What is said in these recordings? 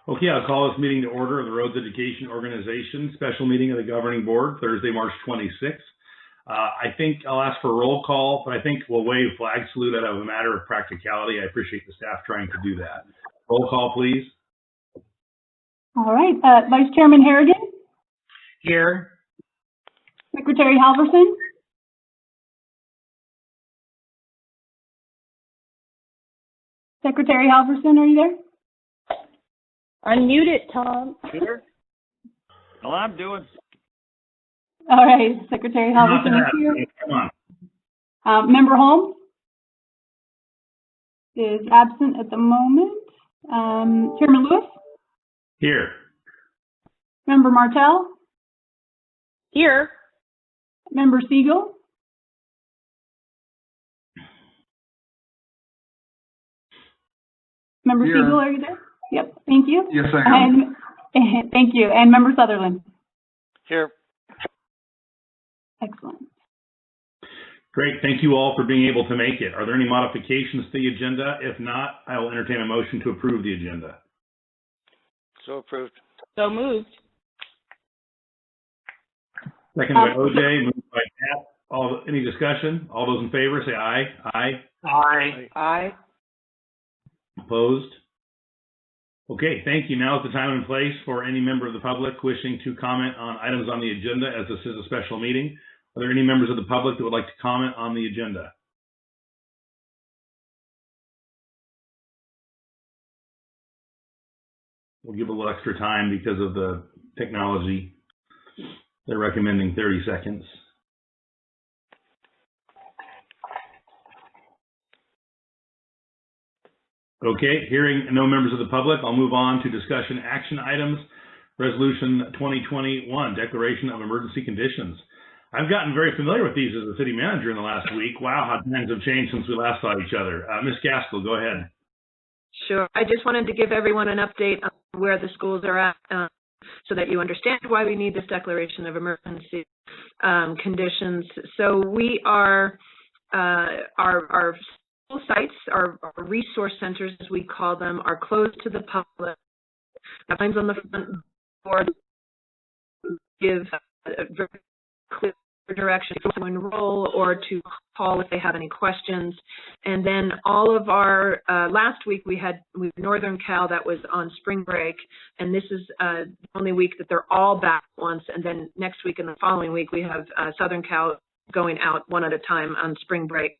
Okay, I'll call this meeting to order of the Roads Education Organization, special meeting of the Governing Board, Thursday, March 26th. I think I'll ask for a roll call, but I think we'll waive flag salute out of a matter of practicality. I appreciate the staff trying to do that. Roll call, please. All right, Vice Chairman Harrigan? Here. Secretary Halverson? Secretary Halverson, are you there? Unmute it, Tom. Sure. Well, I'm doing. All right, Secretary Halverson is here. Come on. Member Holmes is absent at the moment. Chairman Lewis? Here. Member Martell? Here. Member Siegel? Member Here. Siegel, are you there? Yep, thank you. Yes, I am. And, thank you. And Member Sutherland? Here. Excellent. Great. Thank you all for being able to make it. Are there any modifications to the agenda? If not, I will entertain a motion to approve the agenda. So approved. So moved. Second by OJ, moved by Pat. Any discussion? All those in favor say aye. Aye. Aye. Aye. Opposed? Okay, thank you. Now is the time and place for any member of the public wishing to comment on items on the agenda, as this is a special meeting. Are there any members of the public that would like to comment on the agenda? We'll give a little extra time because of the technology. They're recommending 30 seconds. Okay, hearing no members of the public, I'll move on to discussion action items. Resolution 2021, Declaration of Emergency Conditions. I've gotten very familiar with these as a city manager in the last week. Wow, how times have changed since we last saw each other. Ms. Gaskell, go ahead. Sure. I just wanted to give everyone an update on where the schools are at so that you understand why we need this declaration of emergency conditions. So we are, our school sites, our resource centers, as we call them, are closed to the public. Signs on the front door give very clear direction to enroll or to call if they have any questions. And then all of our, last week we had Northern Cal that was on spring break, and this is the only week that they're all back once, and then next week and the following week we have Southern Cal going out one at a time on spring break.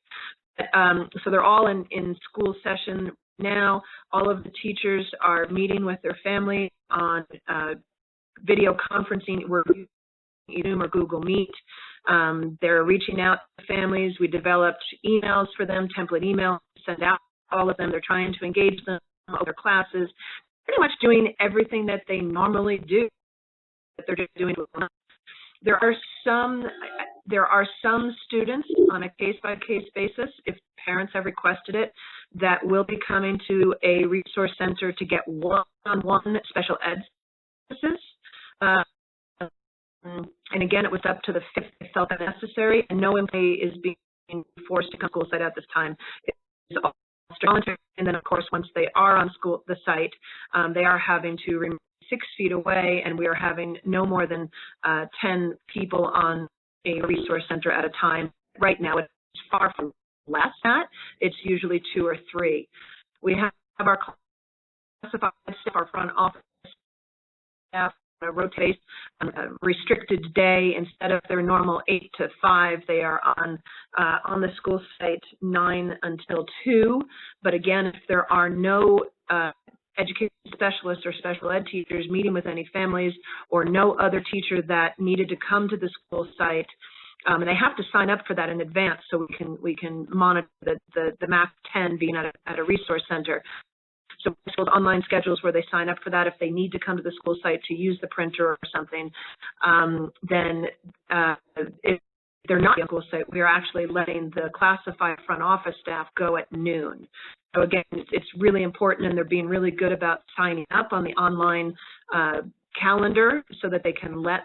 So they're all in school session now. All of the teachers are meeting with their family on video conferencing. We're using Zoom or Google Meet. They're reaching out to families. We developed emails for them, template emails to send out all of them. They're trying to engage them with their classes, pretty much doing everything that they normally do, that they're just doing. There are some students on a case-by-case basis, if parents have requested it, that will be coming to a resource center to get one-on-one special ed services. And again, it was up to the fifth if felt that necessary, and no employee is being forced to come to school site at this time. It's all voluntary. And then, of course, once they are on the site, they are having to remain 6 feet away, and we are having no more than 10 people on a resource center at a time. Right now, it's far from less than that. It's usually 2 or 3. We have our classified staff, our front office staff, on a rotate, on a restricted day. Instead of their normal 8 to 5, they are on the school site 9 until 2. But again, if there are no education specialists or special ed teachers meeting with any families, or no other teacher that needed to come to the school site, and they have to sign up for that in advance so we can monitor the MAP 10 being at a resource center. So schools online schedules where they sign up for that if they need to come to the school site to use the printer or something. Then if they're not on the school site, we are actually letting the classified front office staff go at noon. So again, it's really important, and they're being really good about signing up on the online calendar so that they can let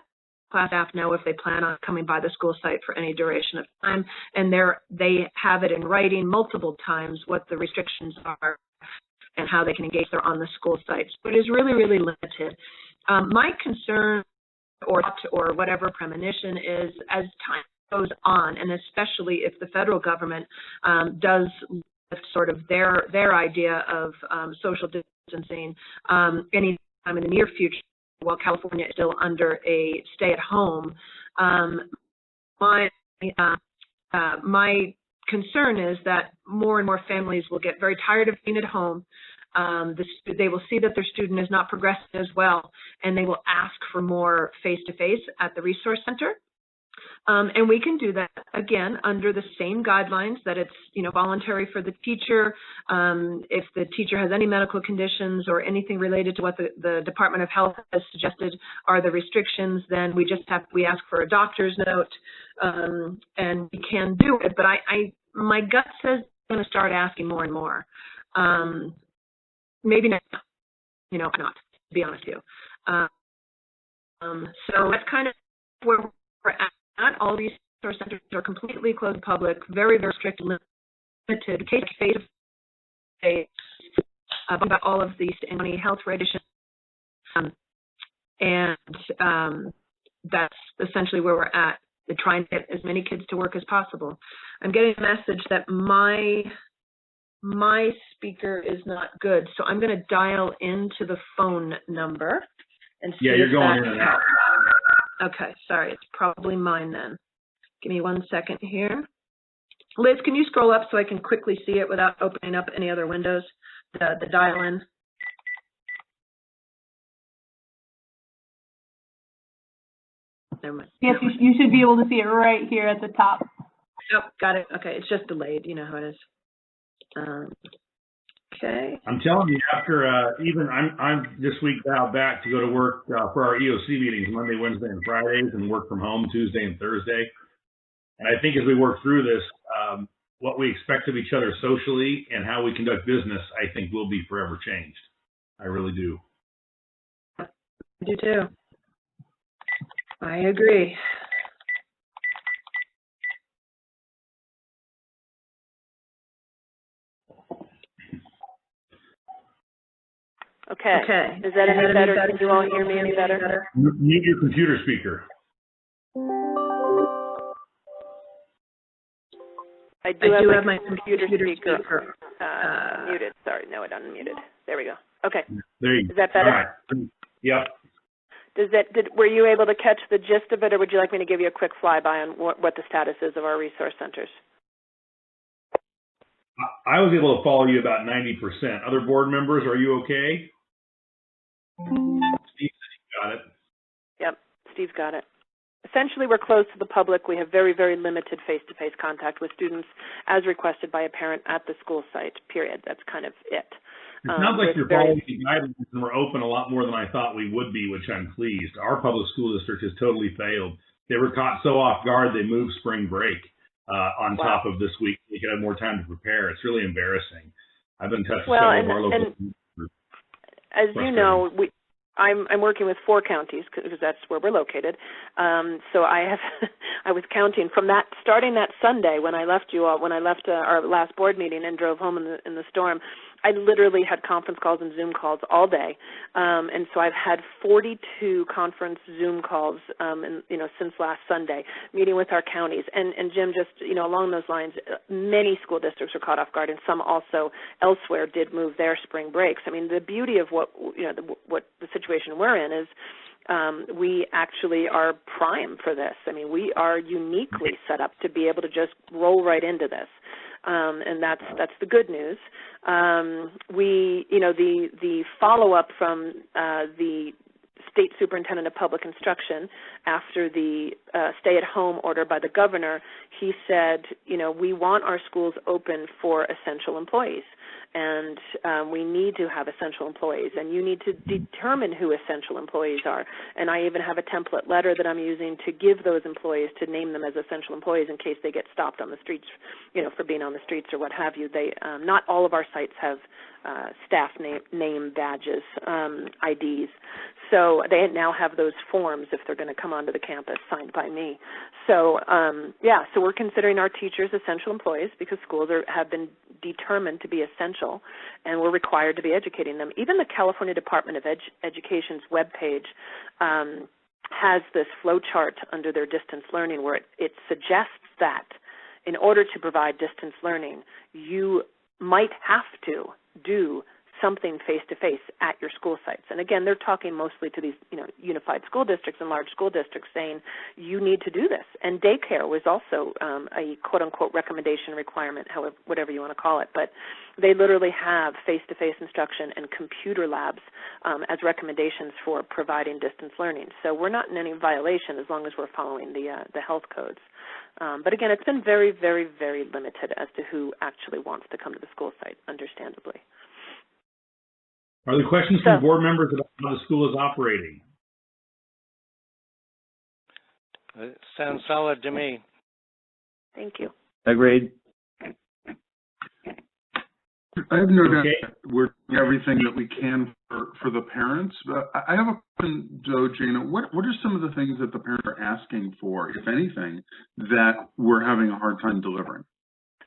class staff know if they plan on coming by the school site for any duration of time. And they have it in writing multiple times what the restrictions are and how they can engage there on the school sites. But it is really, really limited. My concern or whatever premonition is, as time goes on, and especially if the federal government does lift sort of their idea of social distancing any time in the near future, while California is still under a stay-at-home, my concern is that more and more families will get very tired of being at home. They will see that their student is not progressing as well, and they will ask for more face-to-face at the resource center. And we can do that, again, under the same guidelines that it's, voluntary for the teacher. If the teacher has any medical conditions or anything related to what the Department of Health has suggested are the restrictions, then we ask for a doctor's note, and we can do it. But my gut says I'm going to start asking more and more. Maybe not, not, to be honest with you. So that's kind of where we're at. All these resource centers are completely closed to public, very, very strict, limited case-to-face about all of these county health regulations. And that's essentially where we're at. We're trying to get as many kids to work as possible. I'm getting a message that my speaker is not good, so I'm going to dial into the phone number and see. Yeah, you're going in and out. Okay, sorry, it's probably mine then. Give me 1 second here. Liz, can you scroll up so I can quickly see it without opening up any other windows, the dial-in? Never mind. Yes, you should be able to see it right here at the top. Oh, got it. Okay, it's just delayed. You know how it is. Okay. I'm telling you, after I'm this week dialed back to go to work for our EOC meetings Monday, Wednesday, and Fridays, and work from home Tuesday and Thursday. And I think as we work through this, what we expect of each other socially and how we conduct business, I think will be forever changed. I really do. I do too. I agree. Okay. Is that any better? Can you all hear me any better? Mute your computer speaker. I do have my computer speaker muted. Sorry, no, it unmuted. There we go. Okay. There you go. Is that better? All right. Yep. Were you able to catch the gist of it, or would you like me to give you a quick flyby on what the status is of our resource centers? I was able to follow you about 90%. Other board members, are you okay? Steve got it. Yep, Steve's got it. Essentially, we're closed to the public. We have very, very limited face-to-face contact with students as requested by a parent at the school site, period. That's kind of it. It sounds like you're following the guidelines and we're open a lot more than I thought we would be, which I'm pleased. Our public school district has totally failed. They were caught so off guard they moved spring break on top of this week. They could have more time to prepare. It's really embarrassing. I've been in touch with several of our local schools. As you know, I'm working with 4 counties because that's where we're located. So I was counting from starting that Sunday when I left you all, when I left our last board meeting and drove home in the storm. I literally had conference calls and Zoom calls all day, and so I've had 42 conference Zoom calls, since last Sunday, meeting with our counties. And Jim, just along those lines, many school districts were caught off guard, and some also elsewhere did move their spring breaks. I mean, the beauty of what the situation we're in is we actually are prime for this. I mean, we are uniquely set up to be able to just roll right into this. And that's the good news. The follow-up from the State Superintendent of Public Instruction after the stay-at-home order by the governor, he said, we want our schools open for essential employees, and we need to have essential employees, and you need to determine who essential employees are. And I even have a template letter that I'm using to give those employees, to name them as essential employees in case they get stopped on the streets, for being on the streets or what have you. Not all of our sites have staff name badges, IDs. So they now have those forms if they're going to come onto the campus signed by me. So, so we're considering our teachers essential employees because schools have been determined to be essential, and we're required to be educating them. Even the California Department of Education's webpage has this flow chart under their distance learning where it suggests that in order to provide distance learning, you might have to do something face-to-face at your school sites. And again, they're talking mostly to these, unified school districts and large school districts saying, you need to do this. And daycare was also a quote-unquote recommendation requirement, however, whatever you want to call it. But they literally have face-to-face instruction and computer labs as recommendations for providing distance learning. So we're not in any violation as long as we're following the health codes. But again, it's been very, very, very limited as to who actually wants to come to the school site, understandably. Are there questions from board members about how the school is operating? It sounds solid to me. Thank you. Agreed. I have no doubt we're doing everything that we can for the parents. But I have a question, though, Jana. What are some of the things that the parents are asking for, if anything, that we're having a hard time delivering?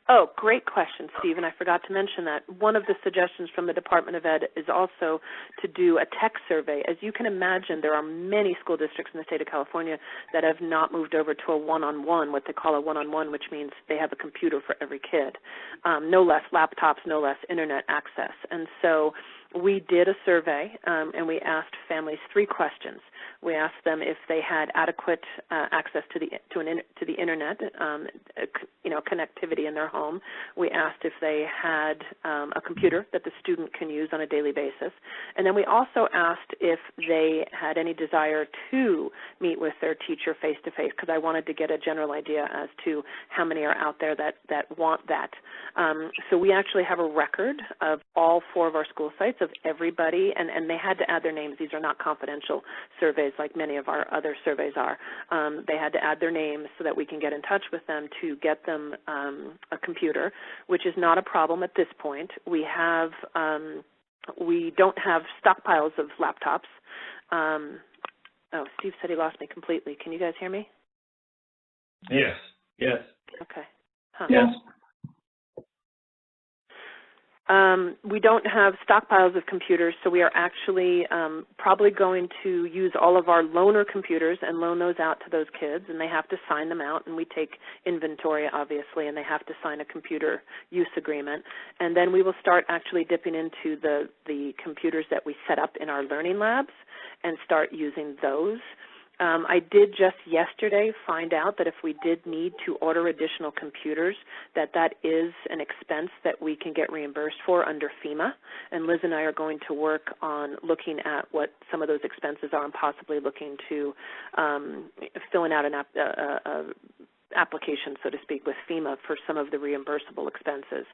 Oh, great question, Steve, and I forgot to mention that. One of the suggestions from the Department of Ed is also to do a tech survey. As you can imagine, there are many school districts in the state of California that have not moved over to a one-on-one, what they call a one-on-one, which means they have a computer for every kid. No less laptops, no less internet access. And so we did a survey, and we asked families 3 questions. We asked them if they had adequate access to the internet, connectivity in their home. We asked if they had a computer that the student can use on a daily basis. And then we also asked if they had any desire to meet with their teacher face-to-face, because I wanted to get a general idea as to how many are out there that want that. So we actually have a record of all 4 of our school sites, of everybody, and they had to add their names. These are not confidential surveys like many of our other surveys are. They had to add their names so that we can get in touch with them to get them a computer, which is not a problem at this point. We don't have stockpiles of laptops. Steve said he lost me completely. Can you guys hear me? Yes. Yes. Okay. Huh. Yes. We don't have stockpiles of computers, so we are actually probably going to use all of our loaner computers and loan those out to those kids, and they have to sign them out, and we take inventory, obviously, and they have to sign a computer use agreement. And then we will start actually dipping into the computers that we set up in our learning labs and start using those. I did just yesterday find out that if we did need to order additional computers, that is an expense that we can get reimbursed for under FEMA. And Liz and I are going to work on looking at what some of those expenses are and possibly looking to filling out an application, so to speak, with FEMA for some of the reimbursable expenses.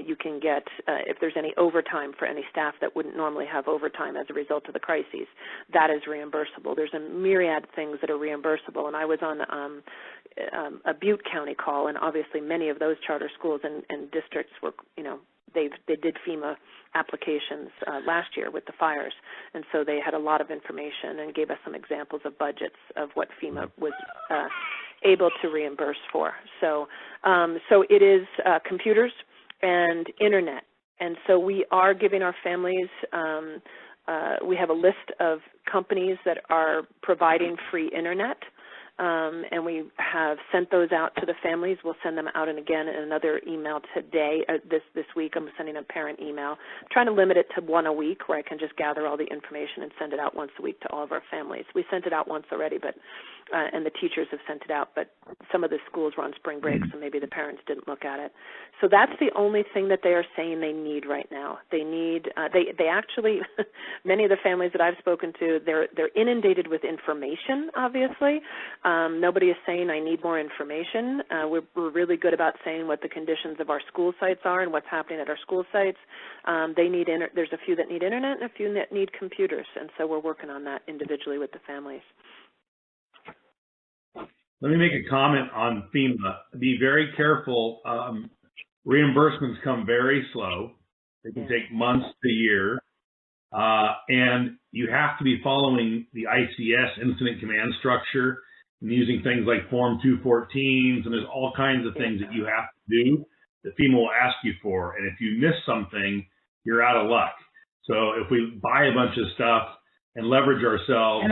You can get, if there's any overtime for any staff that wouldn't normally have overtime as a result of the crises, that is reimbursable. There's a myriad of things that are reimbursable, and I was on a Butte County call, and obviously many of those charter schools and districts were, they did FEMA applications last year with the fires, and so they had a lot of information and gave us some examples of budgets of what FEMA was able to reimburse for. So it is computers and internet, and so we are giving our families, we have a list of companies that are providing free internet. And we have sent those out to the families. We'll send them out and again in another email today. This week I'm sending a parent email, trying to limit it to 1 a week where I can just gather all the information and send it out once a week to all of our families. We sent it out once already, but and the teachers have sent it out, but some of the schools were on spring break, so maybe the parents didn't look at it. So that's the only thing that they are saying they need right now. They need, they actually, many of the families that I've spoken to, they're inundated with information, obviously. Nobody is saying I need more information. We're really good about saying what the conditions of our school sites are and what's happening at our school sites. There's a few that need internet and a few that need computers, and so we're working on that individually with the families. Let me make a comment on FEMA. Be very careful. Reimbursements come very slow. It can take months to a year. And you have to be following the ICS incident command structure and using things like Form 214s, and there's all kinds of things that you have to do that FEMA will ask you for. And if you miss something, you're out of luck. So if we buy a bunch of stuff and leverage ourselves,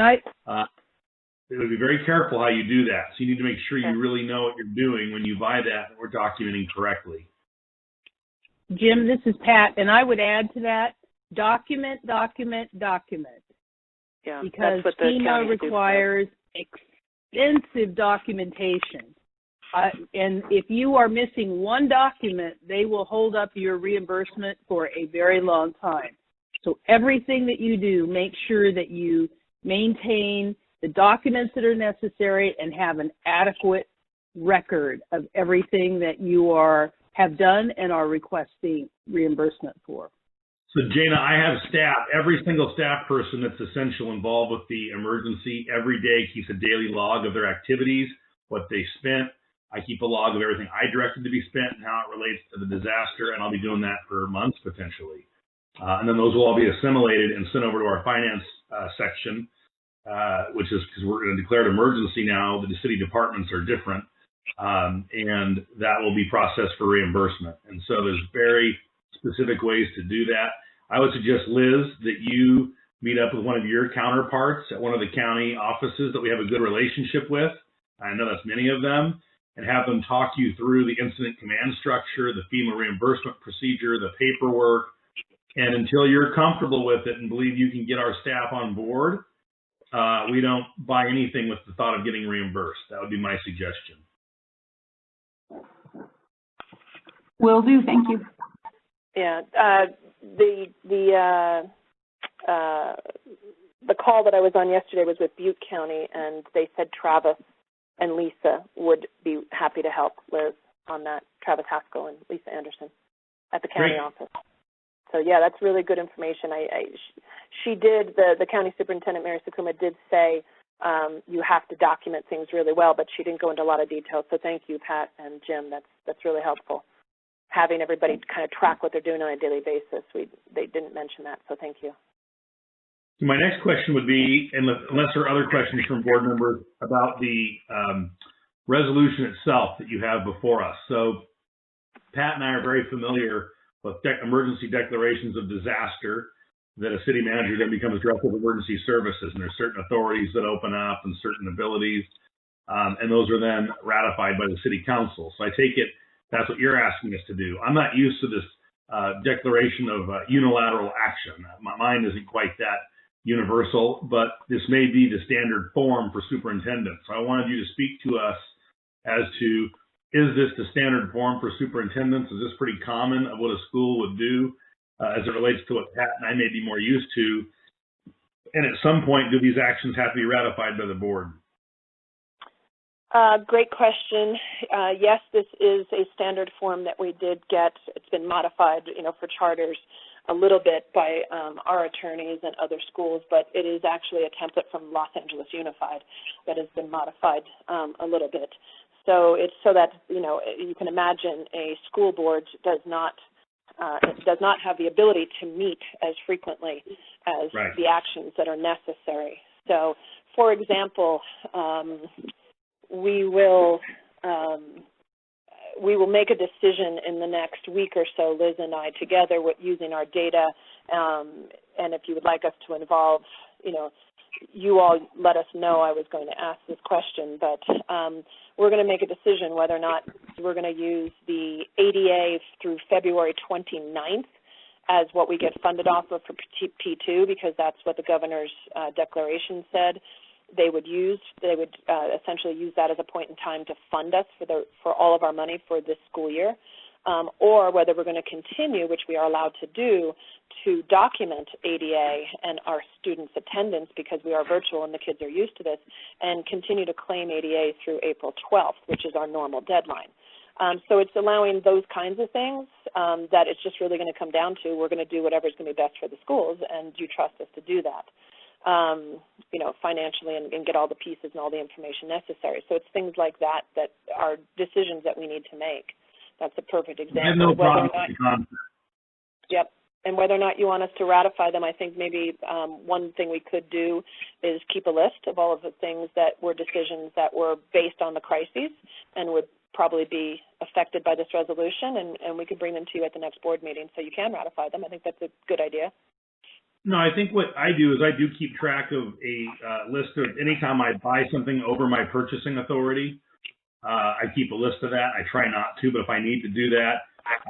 it would be very careful how you do that. So you need to make sure you really know what you're doing when you buy that and we're documenting correctly. Jim, this is Pat, and I would add to that, document. Yeah, because FEMA requires extensive documentation. And if you are missing one document, they will hold up your reimbursement for a very long time. So everything that you do, make sure that you maintain the documents that are necessary and have an adequate record of everything that you have done and are requesting reimbursement for. So Jana, I have staff, every single staff person that's essential involved with the emergency every day keeps a daily log of their activities, what they spent. I keep a log of everything I directed to be spent and how it relates to the disaster, and I'll be doing that for months potentially. And then those will all be assimilated and sent over to our finance section, which is because we're in a declared emergency now. The city departments are different, and that will be processed for reimbursement. And so there's very specific ways to do that. I would suggest, Liz, that you meet up with one of your counterparts at one of the county offices that we have a good relationship with. I know that's many of them, and have them talk you through the incident command structure, the FEMA reimbursement procedure, the paperwork. And until you're comfortable with it and believe you can get our staff on board, we don't buy anything with the thought of getting reimbursed. That would be my suggestion. Will do. Thank you. Yeah. The call that I was on yesterday was with Butte County, and they said Travis and Lisa would be happy to help Liz on that. Travis Haskell and Lisa Anderson at the county office. So yeah, that's really good information. She did, the county superintendent, Mary Sakuma, did say you have to document things really well, but she didn't go into a lot of detail. So thank you, Pat and Jim. That's really helpful. Having everybody kind of track what they're doing on a daily basis. They didn't mention that, so thank you. So my next question would be, unless there are other questions from board members, about the resolution itself that you have before us. So Pat and I are very familiar with emergency declarations of disaster, that a city manager then becomes director of emergency services, and there's certain authorities that open up and certain abilities, and those are then ratified by the city council. So I take it that's what you're asking us to do. I'm not used to this declaration of unilateral action. My mind isn't quite that universal, but this may be the standard form for superintendents. So I wanted you to speak to us as to, is this the standard form for superintendents? Is this pretty common of what a school would do as it relates to what Pat and I may be more used to? And at some point, do these actions have to be ratified by the board? Great question. Yes, this is a standard form that we did get. It's been modified, for charters a little bit by our attorneys and other schools, but it is actually a template from Los Angeles Unified that has been modified a little bit. So it's so that, you can imagine a school board does not have the ability to meet as frequently as the actions that are necessary. So, for example, we will make a decision in the next week or so, Liz and I, together with using our data. And if you would like us to involve, you all let us know. I was going to ask this question, but we're going to make a decision whether or not we're going to use the ADA through February 29th as what we get funded off of for P2, because that's what the governor's declaration said. They would essentially use that as a point in time to fund us for all of our money for this school year, or whether we're going to continue, which we are allowed to do, to document ADA and our students' attendance, because we are virtual and the kids are used to this, and continue to claim ADA through April 12th, which is our normal deadline. So it's allowing those kinds of things that it's just really going to come down to, we're going to do whatever is going to be best for the schools, and you trust us to do that. Financially and get all the pieces and all the information necessary. So it's things like that that are decisions that we need to make. That's a perfect example. I have no problem with the concept. Yep. and whether or not you want us to ratify them, I think maybe one thing we could do is keep a list of all of the things that were decisions that were based on the crises and would probably be affected by this resolution, and we could bring them to you at the next board meeting so you can ratify them. I think that's a good idea. No, I think what I do is I do keep track of a list of anytime I buy something over my purchasing authority. I keep a list of that. I try not to, but if I need to do that,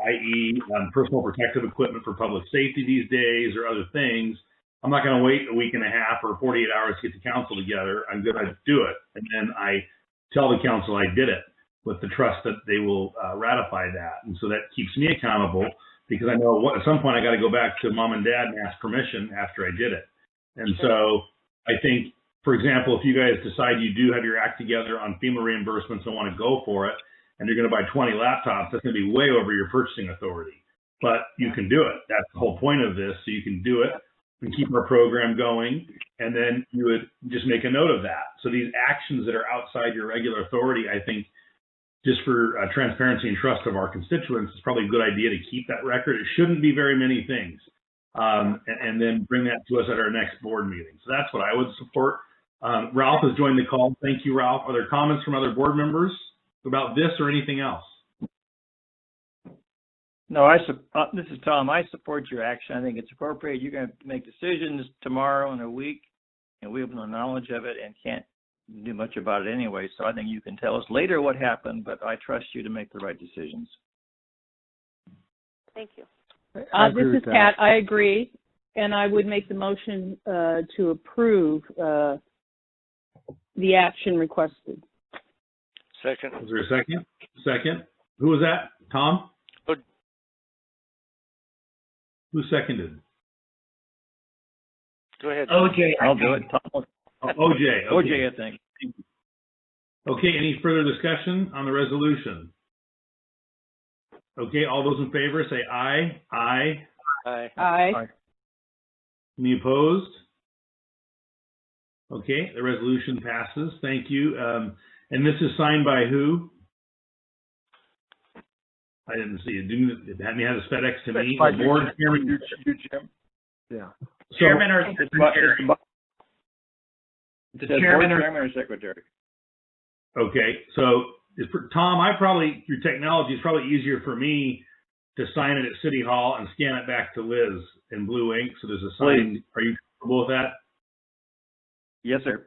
i.e. Personal protective equipment for public safety these days or other things, I'm not going to wait a week and a half or 48 hours to get the council together. I'm going to do it. And then I tell the council I did it with the trust that they will ratify that. And so that keeps me accountable, because I know at some point I got to go back to mom and dad and ask permission after I did it. And so I think, for example, if you guys decide you do have your act together on FEMA reimbursements and want to go for it, and you're going to buy 20 laptops, that's going to be way over your purchasing authority. But you can do it. That's the whole point of this. So you can do it and keep our program going. And then you would just make a note of that. So these actions that are outside your regular authority, I think, just for transparency and trust of our constituents, it's probably a good idea to keep that record. It shouldn't be very many things. And then bring that to us at our next board meeting. So that's what I would support. Ralph has joined the call. Thank you, Ralph. Are there comments from other board members about this or anything else? No, this is Tom. I support your action. I think it's appropriate. You're going to make decisions tomorrow in a week, and we have no knowledge of it and can't do much about it anyway. So I think you can tell us later what happened, but I trust you to make the right decisions. Thank you. This is Pat. I agree, and I would make the motion to approve the action requested. Second. Is there a second? Second. Who was that? Tom? Who seconded? Go ahead. OJ. I'll do it. Tom. OJ. Okay. OJ, I think. Okay, any further discussion on the resolution? Okay, all those in favor say aye. Aye. Aye. Aye. Any opposed? Okay, the resolution passes. Thank you. And this is signed by who? I didn't see it. It had a FedEx to me. The board chairman. Jim. Yeah. So, Chairman or secretary? The chairman or secretary? Okay, so Tom, your technology is probably easier for me to sign it at City Hall and scan it back to Liz in blue ink. So there's a sign. Please. Are you comfortable with that? Yes, sir.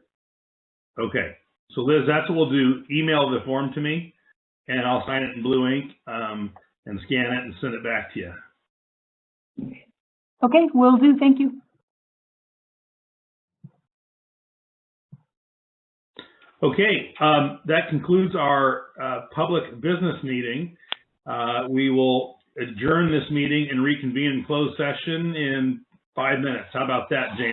Okay. So Liz, that's what we'll do. Email the form to me, and I'll sign it in blue ink and scan it and send it back to you. Okay, will do. Thank you. Okay, that concludes our public business meeting. We will adjourn this meeting and reconvene in closed session in 5 minutes. How about that, Jane?